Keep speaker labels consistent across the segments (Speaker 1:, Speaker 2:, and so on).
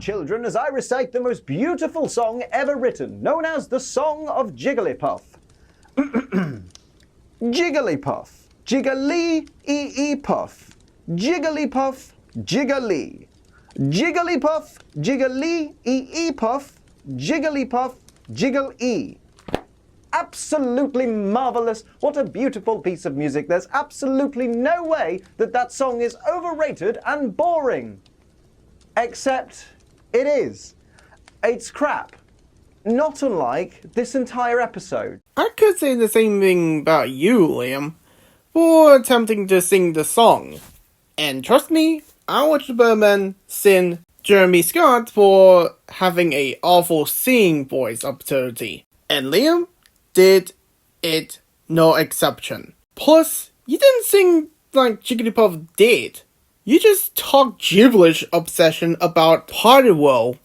Speaker 1: children, as I recite the most beautiful song ever written, known as the Song of Jigglypuff. Jigglypuff, jiggly-ee-puff, Jigglypuff, jiggly. Jigglypuff, jiggly-ee-puff, Jigglypuff, jiggle-ee. Absolutely marvelous. What a beautiful piece of music. There's absolutely no way that that song is overrated and boring. Except it is. It's crap. Not unlike this entire episode.
Speaker 2: I could say the same thing about you, Liam, for attempting to sing the song. And trust me, I watched the Birdman sing Jeremy Scott for having a awful singing voice opportunity. And Liam did it no exception. Plus, you didn't sing like Jigglypuff did. You just talked gibberish obsession about Party World.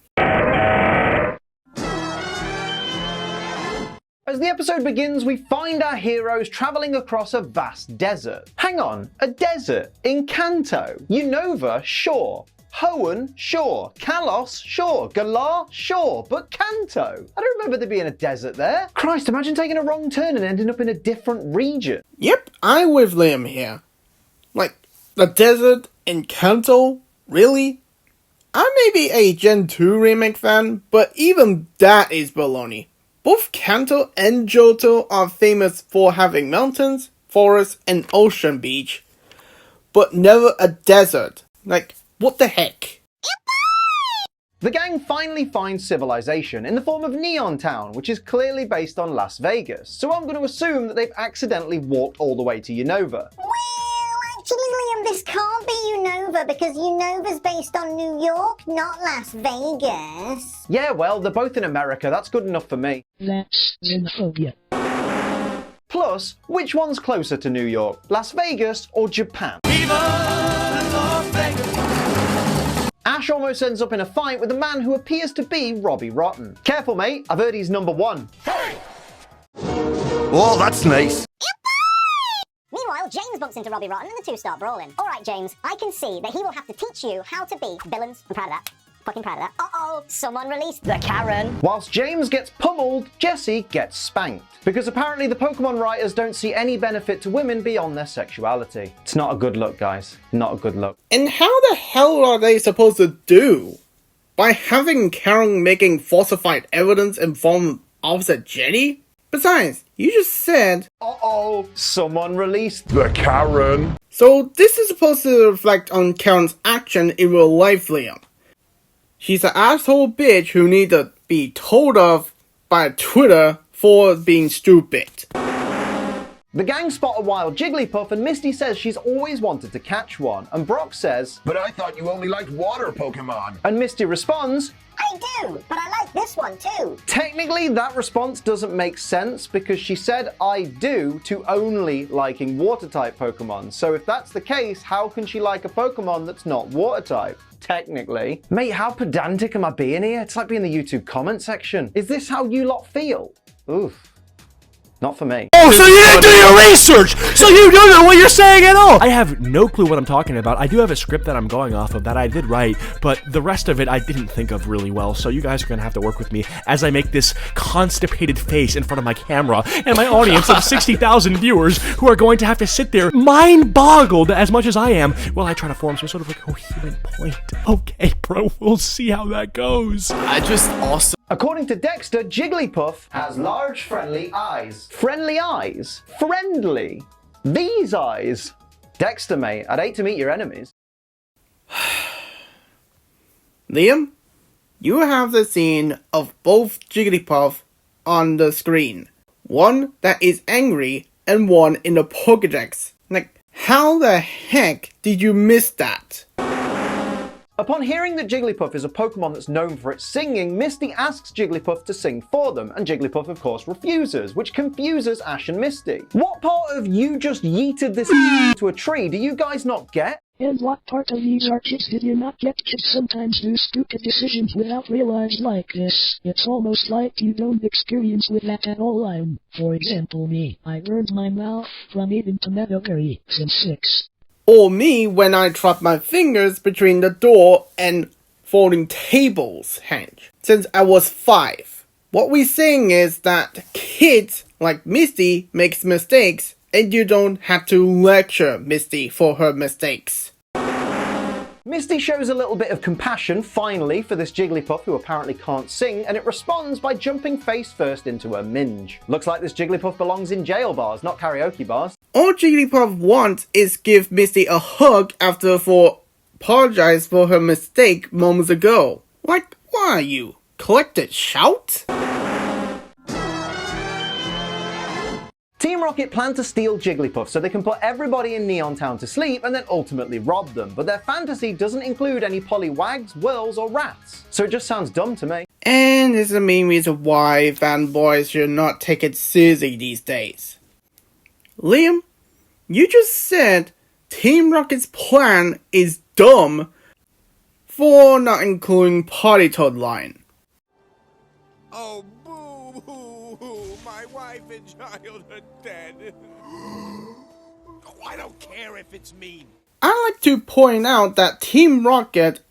Speaker 1: As the episode begins, we find our heroes travelling across a vast desert. Hang on, a desert? In Kanto? Unova? Sure. Hoenn? Sure. Kalos? Sure. Galar? Sure. But Kanto? I don't remember there being a desert there. Christ, imagine taking a wrong turn and ending up in a different region.
Speaker 2: Yep, I'm with Liam here. Like, the desert in Kanto? Really? I may be a Gen 2 remake fan, but even that is baloney. Both Kanto and Johto are famous for having mountains, forests, and ocean beach, but never a desert. Like, what the heck?
Speaker 1: The gang finally finds civilization in the form of Neon Town, which is clearly based on Las Vegas, so I'm going to assume that they've accidentally walked all the way to Unova.
Speaker 3: Well, actually, Liam, this can't be Unova because Unova's based on New York, not Las Vegas.
Speaker 1: Yeah, well, they're both in America, that's good enough for me.
Speaker 4: That's xenophobia.
Speaker 1: Plus, which one's closer to New York, Las Vegas or Japan? Ash almost ends up in a fight with a man who appears to be Robbie Rotten. Careful, mate, I've heard he's number one.
Speaker 5: Hey! Oh, that's nice.
Speaker 3: Meanwhile, James bumps into Robbie Rotten and the two start brawling. Alright, James, I can see that he will have to teach you how to be villains. I'm proud of that. Fucking proud of that. Uh-oh, someone released the Karen.
Speaker 1: Whilst James gets pummeled, Jessie gets spanked. Because apparently the Pokemon writers don't see any benefit to women beyond their sexuality. It's not a good look, guys. Not a good look.
Speaker 2: And how the hell are they supposed to do? By having Karen making falsified evidence inform Officer Jenny? Besides, you just said,
Speaker 1: uh-oh, someone released
Speaker 5: the Karen.
Speaker 2: So this is supposed to reflect on Karen's action in real life, Liam. She's an asshole bitch who needs to be told off by Twitter for being stupid.
Speaker 1: The gang spot a wild Jigglypuff and Misty says she's always wanted to catch one. And Brock says,
Speaker 5: but I thought you only liked water Pokemon.
Speaker 1: And Misty responds,
Speaker 3: I do, but I like this one too.
Speaker 1: Technically, that response doesn't make sense because she said I do to only liking water-type Pokemon. So if that's the case, how can she like a Pokemon that's not water-type? Technically. Mate, how pedantic am I being here? It's like being in the YouTube comment section. Is this how you lot feel? Oof. Not for me.
Speaker 6: Oh, so you didn't do your research! So you don't know what you're saying at all! I have no clue what I'm talking about. I do have a script that I'm going off of that I did write, but the rest of it I didn't think of really well, so you guys are gonna have to work with me as I make this constipated face in front of my camera and my audience of 60,000 viewers who are going to have to sit there mind-boggled as much as I am while I try to form some sort of like coherent point. Okay, bro, we'll see how that goes.
Speaker 2: I just also...
Speaker 1: According to Dexter, Jigglypuff has large, friendly eyes. Friendly eyes? Friendly? These eyes? Dexter, mate, I'd hate to meet your enemies.
Speaker 2: Liam, you have the scene of both Jigglypuff on the screen. One that is angry and one in the Pokédex. Like, how the heck did you miss that?
Speaker 1: Upon hearing that Jigglypuff is a Pokemon that's known for its singing, Misty asks Jigglypuff to sing for them, and Jigglypuff of course refuses, which confuses Ash and Misty. What part of you just yeeted this to a tree do you guys not get?
Speaker 4: And what part of these arches did you not get? Kids sometimes do stupid decisions without realize like this. It's almost like you don't experience with that at all. For example me, I burned my mouth from eating tomato curry since 6.
Speaker 2: Or me when I drop my fingers between the door and folding tables, Hank, since I was 5. What we're saying is that kids like Misty makes mistakes, and you don't have to lecture Misty for her mistakes.
Speaker 1: Misty shows a little bit of compassion, finally, for this Jigglypuff who apparently can't sing, and it responds by jumping face first into her minge. Looks like this Jigglypuff belongs in jail bars, not karaoke bars.
Speaker 2: All Jigglypuff wants is give Misty a hug after apologize for her mistake moments ago. Like, why are you? Collected shout?
Speaker 1: Team Rocket plan to steal Jigglypuff so they can put everybody in Neon Town to sleep and then ultimately rob them, but their fantasy doesn't include any polywags, whirls, or rats, so it just sounds dumb to me.
Speaker 2: And it's the main reason why fanboys should not take it seriously these days. Liam, you just said Team Rocket's plan is dumb for not including Party Toad line.
Speaker 7: Oh, boo-hoo-hoo, my wife and child are dead. I don't care if it's mean.
Speaker 2: I like to point out that Team Rocket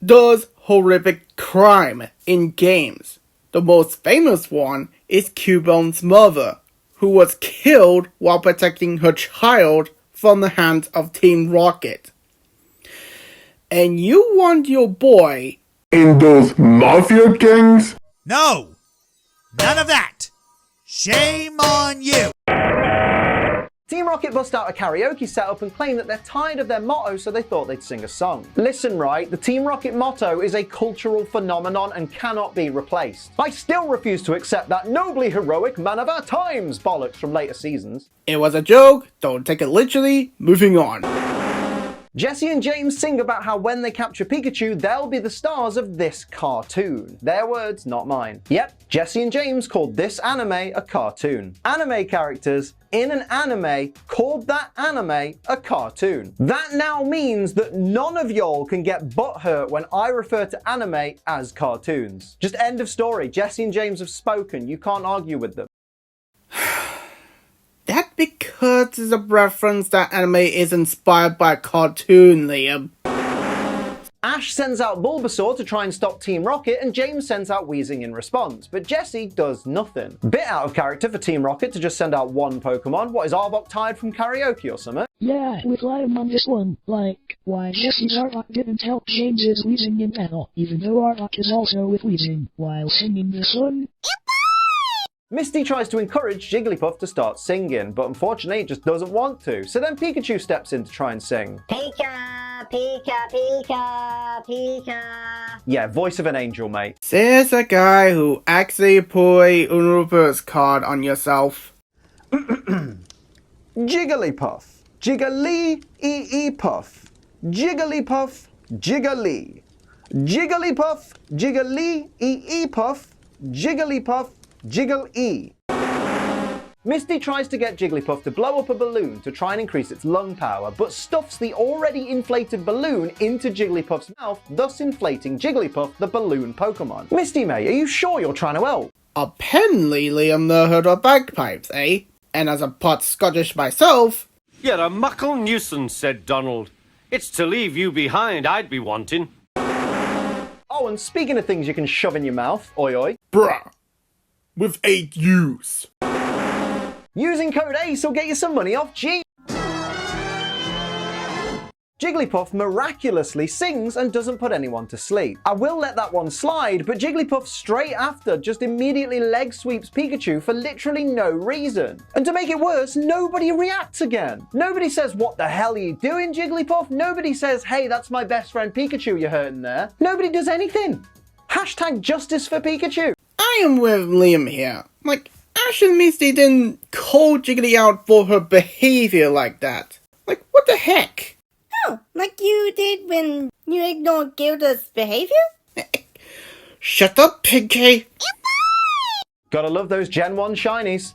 Speaker 2: does horrific crime in games. The most famous one is Cubone's mother, who was killed while protecting her child from the hands of Team Rocket. And you want your boy
Speaker 5: In those mafia gangs?
Speaker 7: No! None of that! Shame on you!
Speaker 1: Team Rocket bust out a karaoke setup and claim that they're tired of their motto, so they thought they'd sing a song. Listen, right, the Team Rocket motto is a cultural phenomenon and cannot be replaced. I still refuse to accept that nobly heroic man of our times bollocks from later seasons.
Speaker 2: It was a joke, don't take it literally, moving on.
Speaker 1: Jessie and James sing about how when they capture Pikachu, they'll be the stars of this cartoon. Their words, not mine. Yep, Jessie and James called this anime a cartoon. Anime characters in an anime called that anime a cartoon. That now means that none of y'all can get butthurt when I refer to anime as cartoons. Just end of story. Jessie and James have spoken. You can't argue with them.
Speaker 2: That because it's a reference that anime is inspired by a cartoon, Liam.
Speaker 1: Ash sends out Bulbasaur to try and stop Team Rocket, and James sends out Weezing in response, but Jessie does nothing. Bit out of character for Team Rocket to just send out one Pokemon. What, is Arbok tired from karaoke or something?
Speaker 4: Yeah, with Liam on this one. Like, why Jesse's Arbok didn't help James's Weezing in battle, even though Arbok is also with Weezing, while singing the song.
Speaker 1: Misty tries to encourage Jigglypuff to start singing, but unfortunately it just doesn't want to. So then Pikachu steps in to try and sing.
Speaker 3: Pika, Pika, Pika, Pika.
Speaker 1: Yeah, voice of an angel, mate.
Speaker 2: Says a guy who actually put a universe card on yourself.
Speaker 1: Jigglypuff. Jiggly-ee-ee-puff. Jigglypuff. Jiggly. Jigglypuff. Jiggly-ee-ee-puff. Jigglypuff. Jiggle-E. Misty tries to get Jigglypuff to blow up a balloon to try and increase its lung power, but stuffs the already inflated balloon into Jigglypuff's mouth, thus inflating Jigglypuff, the balloon Pokemon. Misty May, are you sure you're trying to help?
Speaker 2: Apparently Liam never heard of bagpipes, eh? And as a part Scottish myself...
Speaker 8: You're a muckle nuisance, said Donald. It's to leave you behind I'd be wanting.
Speaker 1: Oh, and speaking of things you can shove in your mouth, oi oi.
Speaker 2: Bruh. With 8 U's.
Speaker 1: Using code ACE will get you some money off G. Jigglypuff miraculously sings and doesn't put anyone to sleep. I will let that one slide, but Jigglypuff straight after just immediately leg sweeps Pikachu for literally no reason. And to make it worse, nobody reacts again. Nobody says, what the hell are you doing, Jigglypuff? Nobody says, hey, that's my best friend Pikachu you're hurting there. Nobody does anything. Hashtag justice for Pikachu.
Speaker 2: I am with Liam here. Like, Ash and Misty didn't call Jiggly out for her behavior like that. Like, what the heck?
Speaker 9: Oh, like you did when you ignored Gilda's behavior?
Speaker 2: Shut up, Pinky!
Speaker 1: Gotta love those Gen 1 shinies.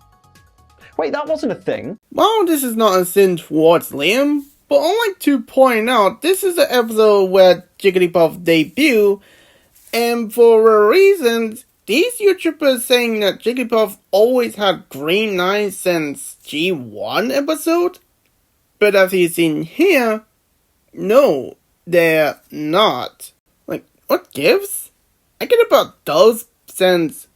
Speaker 1: Wait, that wasn't a thing.
Speaker 2: Well, this is not a sin towards Liam, but I'd like to point out this is the episode where Jigglypuff debuted, and for a reason, these YouTubers saying that Jigglypuff always had green eyes since G1 episode? But as you've seen here, no, they're not. Like, What gives? I get about those since...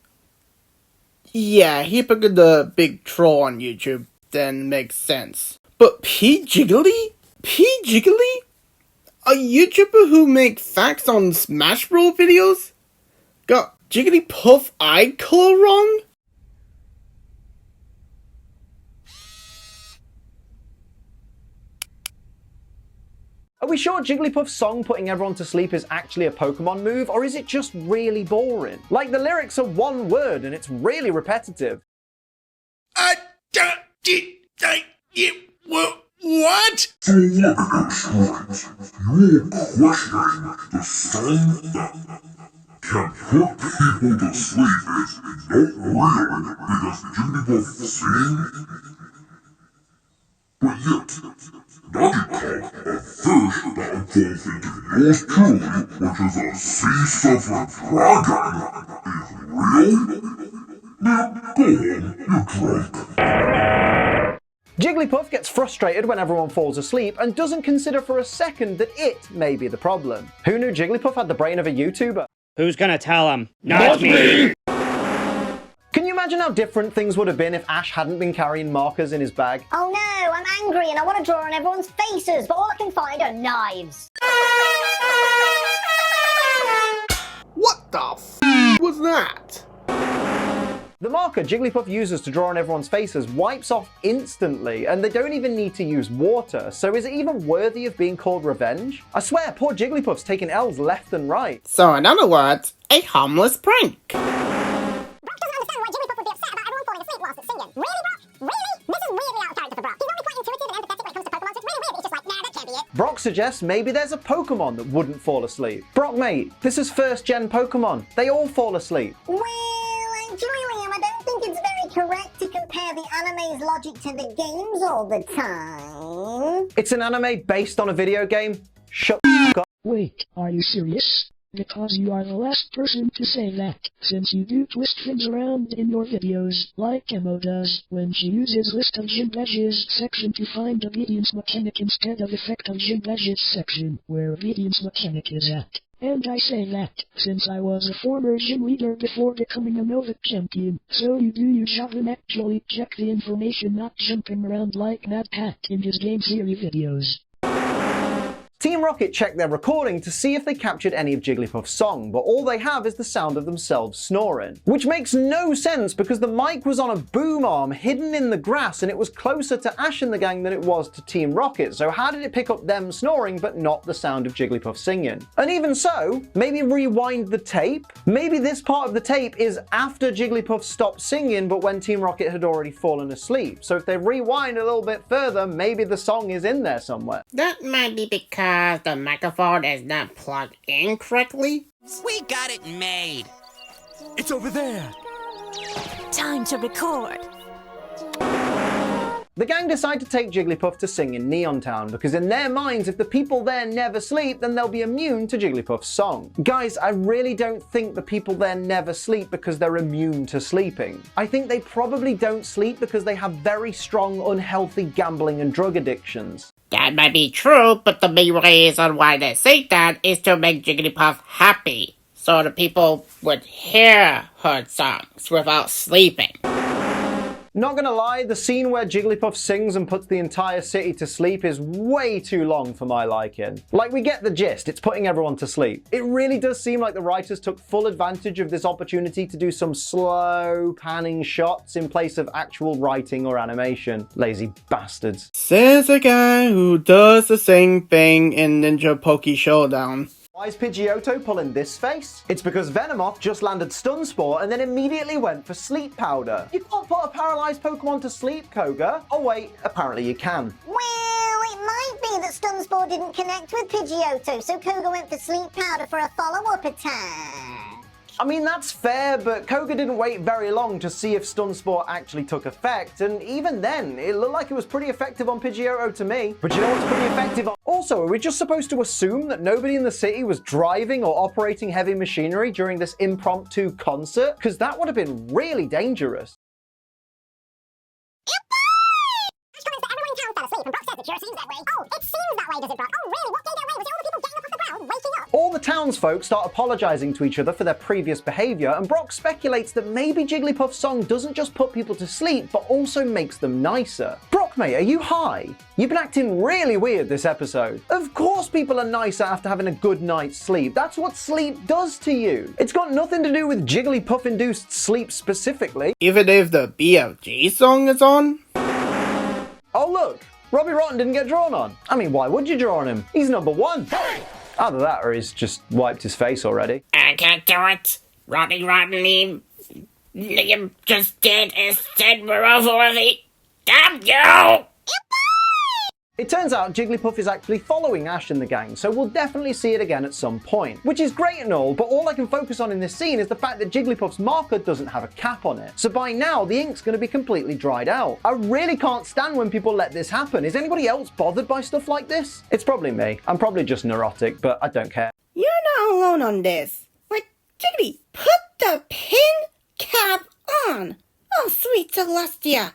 Speaker 2: Yeah, he put the big troll on YouTube, then makes sense. But P. Jiggly? P. Jiggly? A YouTuber who makes facts on Smash Bros videos? Got Jigglypuff eye color wrong?
Speaker 1: Are we sure Jigglypuff's song putting everyone to sleep is actually a Pokemon move, or is it just really boring? Like, the lyrics are one word and it's really repetitive.
Speaker 7: What?
Speaker 5: So look at this, you're questioning the song that can put people to sleep is not real because Jigglypuff sings? But yet, Magikarp, a fish that evolved into yours truly, which is a sea-suffering dragon, is real? Now, go on, you're drunk.
Speaker 1: Jigglypuff gets frustrated when everyone falls asleep and doesn't consider for a second that it may be the problem. Who knew Jigglypuff had the brain of a YouTuber?
Speaker 10: Who's gonna tell him? Not me!
Speaker 1: Can you imagine how different things would have been if Ash hadn't been carrying markers in his bag?
Speaker 3: Oh no, I'm angry and I want to draw on everyone's faces, but all I can find are knives.
Speaker 2: What the f was that?
Speaker 1: The marker Jigglypuff uses to draw on everyone's faces wipes off instantly, and they don't even need to use water, so is it even worthy of being called revenge? I swear, poor Jigglypuff's taking L's left and right.
Speaker 2: So in other words, a harmless prank.
Speaker 3: Brock doesn't understand why Jigglypuff would be upset about everyone falling asleep whilst it's singing. Really, Brock? Really? This is weirdly out of character for Brock. He's normally quite intuitive and empathetic when it comes to Pokemon, so it's really weird that he's just like, nah, that can't be it.
Speaker 1: Brock suggests maybe there's a Pokemon that wouldn't fall asleep. Brock, mate, this is first-gen Pokemon. They all fall asleep.
Speaker 3: Well, Julian, I don't think it's very correct to compare the anime's logic to the games all the time.
Speaker 1: It's an anime based on a video game. Shut the f*** up.
Speaker 4: Wait, are you serious? Because you are the last person to say that, since you do twist things around in your videos, like Emma does, when she uses list of Jigglypuff's section to find obedience mechanic instead of effect of Jigglypuff's section, where obedience mechanic is at. And I say that, since I was a former gym leader before becoming a Nova champion, so you do your job and actually check the information, not jumping around like Mad Pat in his game theory videos.
Speaker 1: Team Rocket checked their recording to see if they captured any of Jigglypuff's song, but all they have is the sound of themselves snoring. Which makes no sense because the mic was on a boom arm hidden in the grass and it was closer to Ash and the gang than it was to Team Rocket, so how did it pick up them snoring but not the sound of Jigglypuff singing? And even so, maybe rewind the tape? Maybe this part of the tape is after Jigglypuff stopped singing but when Team Rocket had already fallen asleep. So if they rewind a little bit further, maybe the song is in there somewhere.
Speaker 2: That might be because the microphone is not plugged in correctly.
Speaker 7: We got it made. It's over there.
Speaker 11: Time to record.
Speaker 1: The gang decide to take Jigglypuff to sing in Neon Town because in their minds, if the people there never sleep, then they'll be immune to Jigglypuff's song. Guys, I really don't think the people there never sleep because they're immune to sleeping. I think they probably don't sleep because they have very strong, unhealthy gambling and drug addictions.
Speaker 2: That might be true, but the main reason why they say that is to make Jigglypuff happy, so the people would hear her songs without sleeping.
Speaker 1: Not gonna lie, the scene where Jigglypuff sings and puts the entire city to sleep is way too long for my liking. Like, we get the gist, it's putting everyone to sleep. It really does seem like the writers took full advantage of this opportunity to do some slow panning shots in place of actual writing or animation. Lazy bastards.
Speaker 2: Says a guy who does the same thing in Ninja Poke Showdown.
Speaker 1: Why is Pidgeotto pulling this face? It's because Venomoth just landed Stun Spore and then immediately went for Sleep Powder. You can't put a paralyzed Pokemon to sleep, Koga. Oh wait, apparently you can.
Speaker 3: Well, it might be that Stun Spore didn't connect with Pidgeotto, so Koga went for Sleep Powder for a follow-up attack.
Speaker 1: I mean, that's fair, but Koga didn't wait very long to see if Stun Spore actually took effect, and even then, it looked like it was pretty effective on Pidgeotto to me. But you know what's pretty effective on... Also, are we just supposed to assume that nobody in the city was driving or operating heavy machinery during this impromptu concert? Because that would have been really dangerous.
Speaker 3: Ash comments that everyone in town fell asleep, and Brock says it sure seems that way. Oh, it seems that way, does it, Brock? Oh, really? What gave that way? Was it all the people getting up off the ground, waking up?
Speaker 1: All the townsfolk start apologizing to each other for their previous behavior, and Brock speculates that maybe Jigglypuff's song doesn't just put people to sleep, but also makes them nicer. Brock, mate, are you high? You've been acting really weird this episode. Of course people are nicer after having a good night's sleep. That's what sleep does to you. It's got nothing to do with Jigglypuff-induced sleep specifically.
Speaker 2: Even if the BLG song is on?
Speaker 1: Oh look, Robbie Rotten didn't get drawn on. I mean, why would you draw on him? He's number 1. Either that or he's just wiped his face already.
Speaker 9: I can't do it. Robbie Rotten, Liam just did instead we're over the... Damn you!
Speaker 1: It turns out Jigglypuff is actually following Ash and the gang, so we'll definitely see it again at some point. Which is great and all, but all I can focus on in this scene is the fact that Jigglypuff's marker doesn't have a cap on it. So by now, the ink's going to be completely dried out. I really can't stand when people let this happen. Is anybody else bothered by stuff like this? It's probably me. I'm probably just neurotic, but I don't care.
Speaker 9: You're not alone on this. But Jiggly, put the pin cap on. Oh, sweet Celestia.